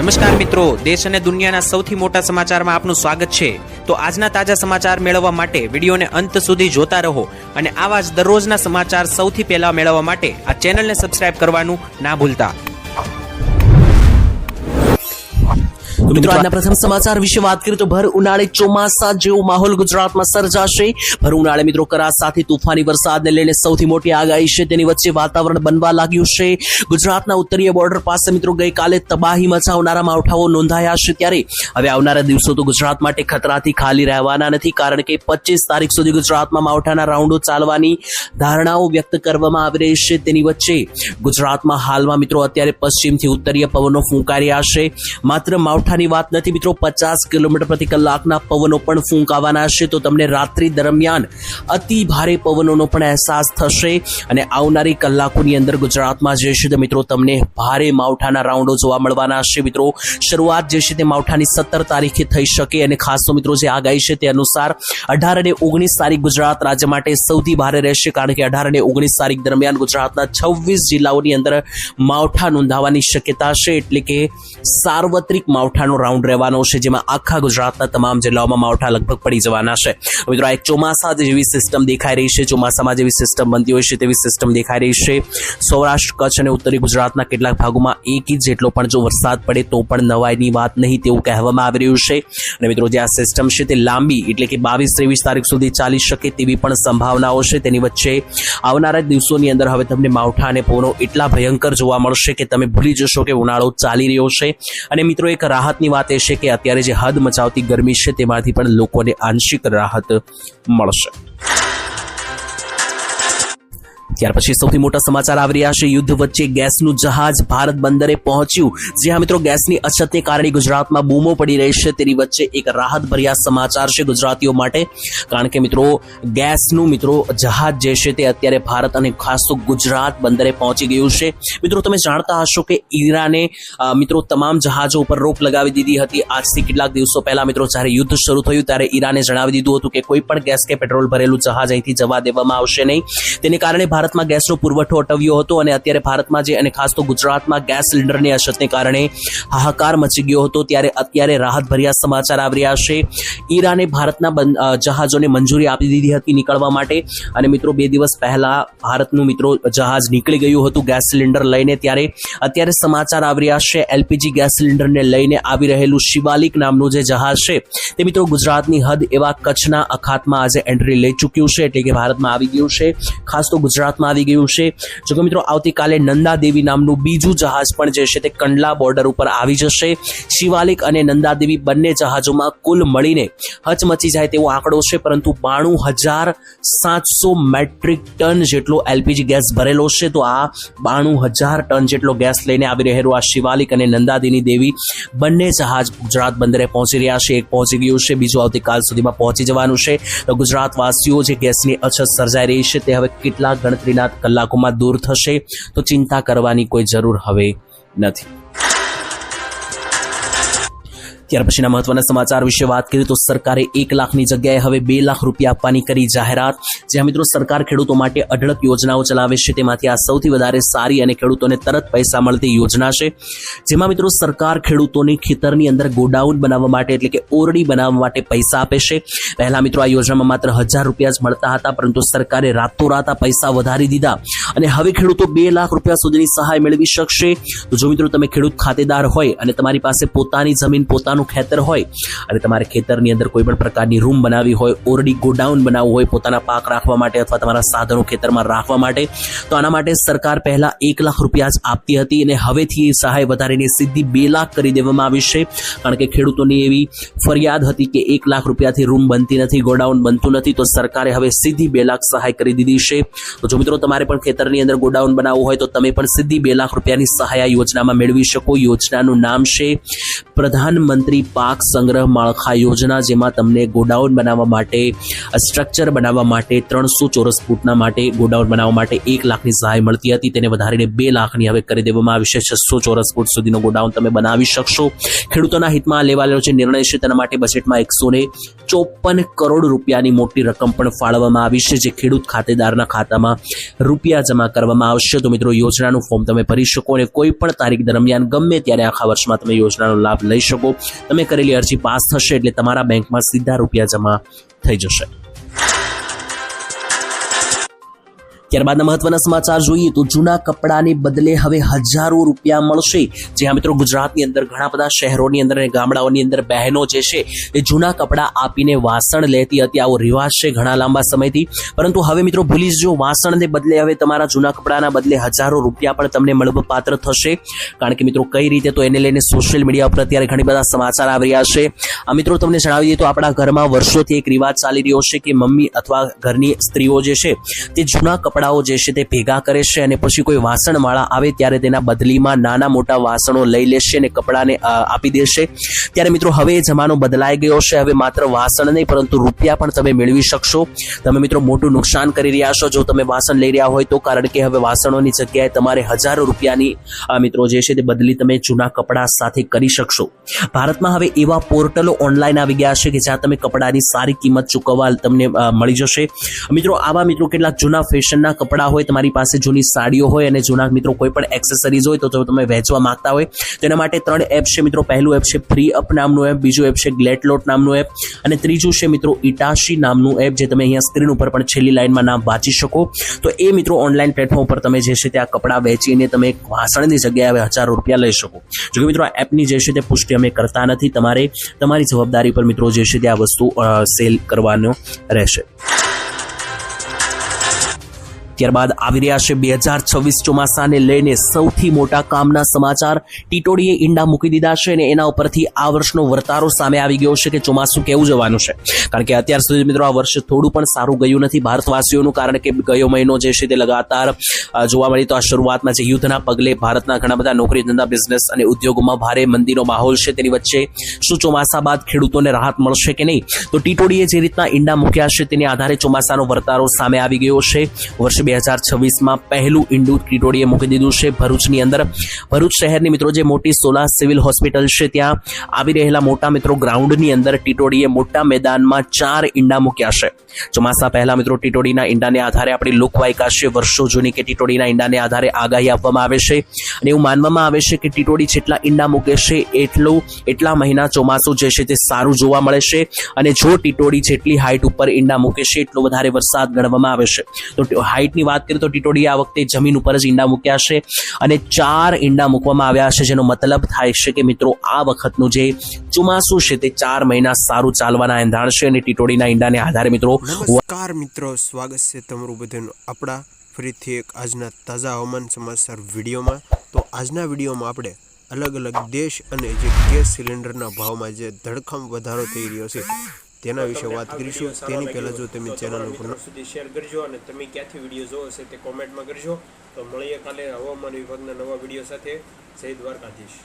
નમસ્કાર મિત્રો, દેશ અને દુનિયાના સૌથી મોટા સમાચારમાં આપનું સ્વાગત છે। તો આજના તાજા સમાચાર મેળવવા માટે વિડીયોને અંત સુધી જોતા રહો અને આવા જ દરરોજના સમાચાર સૌથી પહેલા મેળવવા માટે આ ચેનલને સબસ્ક્રાઇબ કરવાનું ના ભૂલતા। મિત્રો આજના પ્રથમ સમાચાર વિશે વાત કરીએ તો ભર ઉનાળે ચોમાસા જેવો માહોલ ગુજરાતમાં સર્જાશે। ભર ઉનાળે મિત્રો કરા સાથે તોફાની વરસાદને લઈને સૌથી મોટી આગાહી છે, તેની વચ્ચે વાતાવરણ બનવા લાગ્યું છે। ગુજરાતના ઉત્તરીય બોર્ડર પાસે મિત્રો ગઈકાલે તબાહી મચાવનારા માવઠાઓ નોંધાયા છે, ત્યારે હવે આવનારા દિવસો તો ગુજરાત માટે ખતરાથી ખાલી રહેવાના નથી, કારણ કે 25 તારીખ સુધી ગુજરાતમાં માવઠાના રાઉન્ડો ચાલવાની ધારણાઓ વ્યક્ત કરવામાં આવી રહી છે। તેની વચ્ચે ગુજરાતમાં હાલમાં મિત્રો અત્યારે પશ્ચિમથી ઉત્તરીય પવનો ફૂંકાઈ રહ્યા છે। માત્ર માવઠા વાત નથી મિત્રો, 50 કિલોમીટર પ્રતિ કલાકના પવનો પણ ફૂંકાવાના છે, તો તમને રાત્રિ દરમિયાન અતિ ભારે પવનોનો પણ અહેસાસ થશે અને આવનારી કલાકોની અંદર ગુજરાતમાં જે છે તે મિત્રો તમને ભારે માવઠાના રાઉન્ડો જોવા મળવાના છે। મિત્રો શરૂઆત જે છે તે માવઠાની 17 તારીખે થઈ શકે અને ખાસ તો મિત્રો જે આગાહી છે તે અનુસાર 18 અને 19 તારીખ ગુજરાત રાજ્ય માટે સૌથી ભારે રહેશે, કારણ કે 18 અને 19 તારીખ દરમિયાન ગુજરાતના 26 જિલ્લાઓની અંદર માવઠા નોંધાવાની શક્યતા છે, એટલે કે સાર્વત્રિક માવઠા રાઉન્ડ રહેવાનો છે, જેમાં આખા ગુજરાતના તમામ જિલ્લાઓમાં માવઠા લગભગ પડી જવાના છે। મિત્રો આ એક ચોમાસા જેવી સિસ્ટમ દેખાઈ રહી છે, ચોમાસામાં જેવી સિસ્ટમ બનતી હોય છે તેવી સિસ્ટમ દેખાઈ રહી છે। સૌરાષ્ટ્ર, કચ્છ અને ઉત્તરી ગુજરાતના કેટલાક ભાગોમાં 1 ઇંચ જેટલો પણ જો વરસાદ પડે તો પણ નવાઈની વાત નહીં તેવું કહેવામાં આવી રહ્યું છે। અને મિત્રો જે આ સિસ્ટમ છે તે લાંબી એટલે કે 22-23 તારીખ સુધી ચાલી શકે તેવી પણ સંભાવનાઓ છે। તેની વચ્ચે આવનારા દિવસોની અંદર હવે તમને માવઠા અને પવનો એટલા ભયંકર જોવા મળશે કે તમે ભૂલી જશો કે ઉનાળો ચાલી રહ્યો છે। અને મિત્રો એક રાહતની વાત એ છે કે અત્યારે જે હદ મચાવતી ગરમી છે તેમાંથી પણ લોકોને આંશિક રાહત મળશે। ત્યાર પછી સૌથી મોટા સમાચાર આવી રહ્યા છે। યુદ્ધ વચ્ચે ગેસનું જહાજ ભારત બંદરે પહોંચ્યું। જ્યાં મિત્રો ગેસની અછતને કારણે ગુજરાતમાં બૂમો પડી રહી છે, તેની વચ્ચે એક રાહતભર્યા સમાચાર છે ગુજરાતીઓ માટે, કારણ કે મિત્રો ગેસનું મિત્રો જહાજ જે છે તે અત્યારે ભારત અને ખાસ તો ગુજરાત બંદરે પહોંચી ગયું છે। મિત્રો તમે જાણતા હશો કે ઈરાને મિત્રો તમામ જહાજો ઉપર રોક લગાવી દીધી હતી। આજથી કેટલાક દિવસો પહેલા મિત્રો જ્યારે યુદ્ધ શરૂ થયું ત્યારે ઈરાને જણાવી દીધું હતું કે કોઈ પણ ગેસ કે પેટ્રોલ ભરેલું જહાજ અહીંથી જવા દેવામાં આવશે નહીં। તેને કારણે ભારતમાં ગેસનો પુરવઠો અટવ્યો હતો અને અત્યારે ભારતમાં જે અને ખાસ તો ગુજરાતમાં ગેસ સિલિન્ડરની અછતને કારણે હાહાકાર મચી ગયો હતો, ત્યારે અત્યારે રાહતભર્યા સમાચાર આવી રહ્યા છે। ઈરાને ભારતના જહાજોને મંજૂરી આપી દીધી હતી નીકળવા માટે અને મિત્રો 2 દિવસ પહેલા ભારતનું મિત્રો જહાજ નીકળી ગયું હતું ગેસ સિલિન્ડર લઈને, ત્યારે અત્યારે સમાચાર આવી રહ્યા છે એલપીજી ગેસ સિલિન્ડરને લઈને આવી રહેલું શિવાલિક નામનું જે જહાજ છે તે મિત્રો ગુજરાતની હદ એવા કચ્છના અખાતમાં આજે એન્ટ્રી લઈ ચૂક્યું છે, એટલે કે ભારતમાં આવી ગયું છે, ખાસ તો ગુજરાતમાં આવી ગયું છે। જો કે મિત્રો આવતીકાલે નંદાદેવી નામનું બીજું જહાજ પણ જે છે તે કંડલા બોર્ડર ઉપર આવી જશે। શિવાલિક અને નંદાદેવી બંને જહાજોમાં કુલ મળીને હચમચી જાય તેવો આંકડો છે, પરંતુ 92,700 મેટ્રિક ટન જેટલો એલપીજી ગેસ ભરેલો છે। તો આ 92,000 ટન જેટલો ગેસ લઈને આવી રહેલું આ શિવાલિક અને નંદાદેવી બંને જહાજ ગુજરાત બંદરે પહોંચી રહ્યા છે। એક પહોંચી ગયું છે, બીજું આવતીકાલ સુધીમાં પહોંચી જવાનું છે। તો ગુજરાતવાસીઓ જે ગેસની અછત સર્જાઈ રહી છે તે હવે કેટલાક ગણતરીના કલાકોમાં દૂર થશે, તો ચિંતા કરવાની કોઈ જરૂર હવે નથી। ત્યાર પછીના મહત્વના સમાચાર વિશે વાત કરીએ તો સરકારે 1 લાખની જગ્યાએ હવે 2 લાખ રૂપિયા આપવાની કરી જાહેરાત। જ્યાં મિત્રો સરકાર ખેડૂતો માટે અઢળક યોજનાઓ ચલાવે છે, તેમાંથી આ સૌથી વધારે સારી અને ખેડૂતોને તરત પૈસા મળતી યોજના છે, જેમાં મિત્રો સરકાર ખેડૂતોને ખેતરની અંદર ગોડાઉન બનાવવા માટે એટલે કે ઓરડી બનાવવા માટે પૈસા આપે છે। પહેલા મિત્રો આ યોજનામાં માત્ર 1000 રૂપિયા જ મળતા હતા, પરંતુ સરકારે રાતોરાત આ પૈસા વધારી દીધા અને હવે ખેડૂતો 2 લાખ રૂપિયા સુધીની સહાય મેળવી શકશે। તો જો મિત્રો તમે ખેડૂત ખાતેદાર હોય અને તમારી પાસે પોતાની જમીન ખેતર હોય અને તમારે ખેતરની અંદર કોઈ પણ પ્રકારની રૂમ બનાવી હોય, ઓરડી ગોડાઉન બનાવવું હોય પોતાના પાક રાખવા માટે અથવા તમારા સાધનો ખેતરમાં રાખવા માટે, તો આના માટે સરકાર પહેલા 1 લાખ રૂપિયા જ આપતી હતી અને હવેથી એ સહાય વધારીને સીધી 2 લાખ કરી દેવામાં આવી છે, કારણ કે ખેડૂતોની એવી ફરિયાદ હતી કે 1 લાખ રૂપિયાથી રૂમ બનતી નથી, ગોડાઉન બનતું નથી, તો સરકારે હવે સીધી 2 લાખ સહાય કરી દીધી છે। તો જો મિત્રો તમારે પણ ખેતરની અંદર ગોડાઉન બનાવવું હોય તો તમે પણ સીધી 2 લાખ રૂપિયાની સહાય આ યોજનામાં મેળવી શકો। યોજનાનું નામ છે પ્રધાનમંત્રી પ્રધાનમંત્રી પાક સંગ્રહ માળખા યોજના, જેમાં તમને ગોડાઉન બનાવવા માટે, સ્ટ્રક્ચર બનાવવા માટે 300 ચોરસ ફૂટના માટે ગોડાઉન બનાવવા માટે 1 લાખની સહાય મળતી હતી, તેને વધારીને 2 લાખની હવે કરી દેવામાં આવી છે. 600 ચોરસ ફૂટ સુધીનો ગોડાઉન તમે બનાવી શકશો. ખેડૂતોના હિતમાં લેવાયેલો જે નિર્ણય છે તેના માટે બજેટમાં 154 કરોડ રૂપિયાની મોટી રકમ પણ ફાળવવામાં આવી છે, જે ખેડૂત ખાતેદારના ખાતામાં રૂપિયા જમા કરવામાં આવશે. તો મિત્રો, યોજનાનું ફોર્મ તમે ભરી શકો અને કોઈ પણ તારીખ દરમિયાન ગમે ત્યારે આખા વર્ષમાં તમે યોજનાનો લાભ લઈ શકો. તમે કરેલી અરજી પાસ થશે એટલે તમારા બેંકમાં સીધા રૂપિયા જમા થઈ જશે. ત્યારબાદના મહત્વના સમાચાર જોઈએ તો જૂના કપડાને બદલે હવે હજારો રૂપિયા મળશે. જ્યાં મિત્રો ગુજરાતની અંદર ઘણા બધા શહેરોની અંદર અને ગામડાઓની અંદર બહેનો જે છે એ જૂના કપડા આપીને વાસણ લેતી હતી. આવો રિવાજ છે ઘણા લાંબા સમયથી, પરંતુ હવે મિત્રો ભૂલી જજો, વાસણને બદલે હવે તમારા જૂના કપડાના બદલે હજારો રૂપિયા પણ તમને મળવાપાત્ર થશે. કારણ કે મિત્રો કઈ રીતે, તો એને લઈને સોશિયલ મીડિયા પર અત્યારે ઘણી બધા સમાચાર આવી રહ્યા છે. આ મિત્રો તમને જણાવી દઈએ તો આપણા ઘરમાં વર્ષોથી એક રિવાજ ચાલી રહ્યો છે કે મમ્મી અથવા ઘરની સ્ત્રીઓ જે છે તે જૂના કપડાઓ જે છે તે ભેગા કરે છે અને પછી કોઈ વાસણવાળા આવે ત્યારે તેના બદલીમાં નાના મોટા વાસણો લઈ લેશે અને કપડાને આપી દેશે. ત્યારે મિત્રો હવે જમાનો બદલાઈ ગયો છે. હવે માત્ર વાસણ નહીં પરંતુ રૂપિયા પણ તમે મેળવી શકશો. તમે મિત્રો મોટું નુકસાન કરી રહ્યા છો જો તમે વાસણ લઈ રહ્યા હોય તો, કારણ કે હવે વાસણોની જગ્યાએ તમારે હજારો રૂપિયાની મિત્રો જે છે તે બદલી તમે જૂના કપડા સાથે કરી શકશો. ભારતમાં હવે એવા પોર્ટલો ઓનલાઈન આવી ગયા છે કે જ્યાં તમે કપડાની સારી કિંમત ચૂકવવા તમને મળી જશે. મિત્રો આવા મિત્રો કેટલાક જૂના ફેશનના કપડા હોય, તમારી પાસે જૂની સાડીઓ હોય અને જૂના મિત્રો કોઈ પણ એક્સેસરીઝ હોય તો તમે વેચવા માંગતા હોય તો એના માટે 3 એપ છે મિત્રો. પહેલું એપ છે ફ્રી અપ નામનું એપ, બીજું એપ છે ગ્લેટલોટ નામનું એપ અને ત્રીજું છે મિત્રો ઇટાશી નામનું એપ, જે તમે અહીંયા સ્ક્રીન ઉપર પણ છેલ્લી લાઈનમાં નામ વાંચી શકો. તો એ મિત્રો ઓનલાઈન પ્લેટફોર્મ પર તમે જે છે ત્યાં કપડા વેચીને તમે વાસણની જગ્યાએ હવે હજારો રૂપિયા લઈ શકો. જો કે મિત્રો આ એપની જે છે તે પુષ્ટિ અમે કરતા નથી. તમારે તમારી જવાબદારી પર મિત્રો જે છે તે આ વસ્તુ સેલ કરવાનો રહેશે. ત્યારબાદ આવી રહ્યા છે 2026 ચોમાસાને લઈને સૌથી મોટા કામના સમાચાર. ટીટોડીએ ઈંડા મૂકી દીધા છે અને એના ઉપરથી આ વર્ષનો વર્તારો સામે આવી ગયો છે કે ચોમાસું કેવું જવાનું છે. કારણ કે અત્યાર સુધી મિત્રો આ વર્ષે થોડું પણ સારું ગયું નથી ભારતવાસીઓનું, કારણ કે ગયો મહિનો જે છે તે લગાતાર જોવા મળી. તો આ શરૂઆતમાં જે યુદ્ધના પગલે ભારતના ઘણા બધા નોકરી ધંધા બિઝનેસ અને ઉદ્યોગોમાં ભારે મંદીનો માહોલ છે, તેની વચ્ચે શું ચોમાસા બાદ ખેડૂતોને રાહત મળશે કે નહીં? તો ટીટોડીએ જે રીતના ઈંડા મૂક્યા છે તેની આધારે ચોમાસાનો વર્તારો સામે આવી ગયો છે. વર્ષે 2026માં પહેલું ઈંડું ટીટોડીએ મૂકી દીધું છે ભરૂચની અંદર. ભરૂચ શહેરની મિત્રો જે મોટી સોલા સિવિલ હોસ્પિટલ છે ત્યાં આવી રહેલા મોટા મિત્રો ગ્રાઉન્ડની અંદર ટીટોડીએ મોટા મેદાનમાં 4 ઈંડા મૂક્યા છે. ચોમાસા પહેલા મિત્રો ટીટોડીના ઈંડાને આધારે આપણી લોકવાયકા છે વર્ષો જૂની કે ટીટોડીના ઈંડાને આધારે આગાહી આપવામાં આવે છે અને એવું માનવામાં આવે છે કે ટીટોડી જેટલા ઈંડા મૂકે છે એટલા મહિના ચોમાસું જે છે તે સારું જોવા મળે છે. અને જો ટીટોડી જેટલી હાઈટ ઉપર ઈંડા મૂકે છે એટલો વધારે વરસાદ ગણવામાં આવે છે. તો હાઈટની વાત કરીએ તો ટીટોડીએ આ વખતે જમીન ઉપર જ ઈંડા મૂક્યા છે અને 4 ઈંડા મૂકવામાં આવ્યા છે, જેનો મતલબ થાય છે કે મિત્રો આ વખતનું જે ચોમાસું છે તે 4 મહિના સારું ચાલવાના એંધાણ છે. અને ટીટોડીના ઈંડાને આધારે મિત્રો નમસ્કાર મિત્રો, સ્વાગત છે તમારું બધાનું આપણા ફરીથી એક આજના તાજા હવામાન સમાચાર વિડીયોમાં. તો આજના વિડીયોમાં આપણે અલગ અલગ દેશ અને જે ગેસ સિલિન્ડરના ભાવમાં જે ધડખમ વધારો થઈ રહ્યો છે તેના વિશે વાત કરીશું. તેની પહેલાં જો તમે ચેનલ ઉપર સુધી શેર કરજો અને તમે ક્યાંથી વિડીયો જોવો છે તે કોમેન્ટમાં કરજો. તો મળીએ કાલે હવામાન વિભાગના નવા વિડીયો સાથે. જય દ્વારકાધીશ.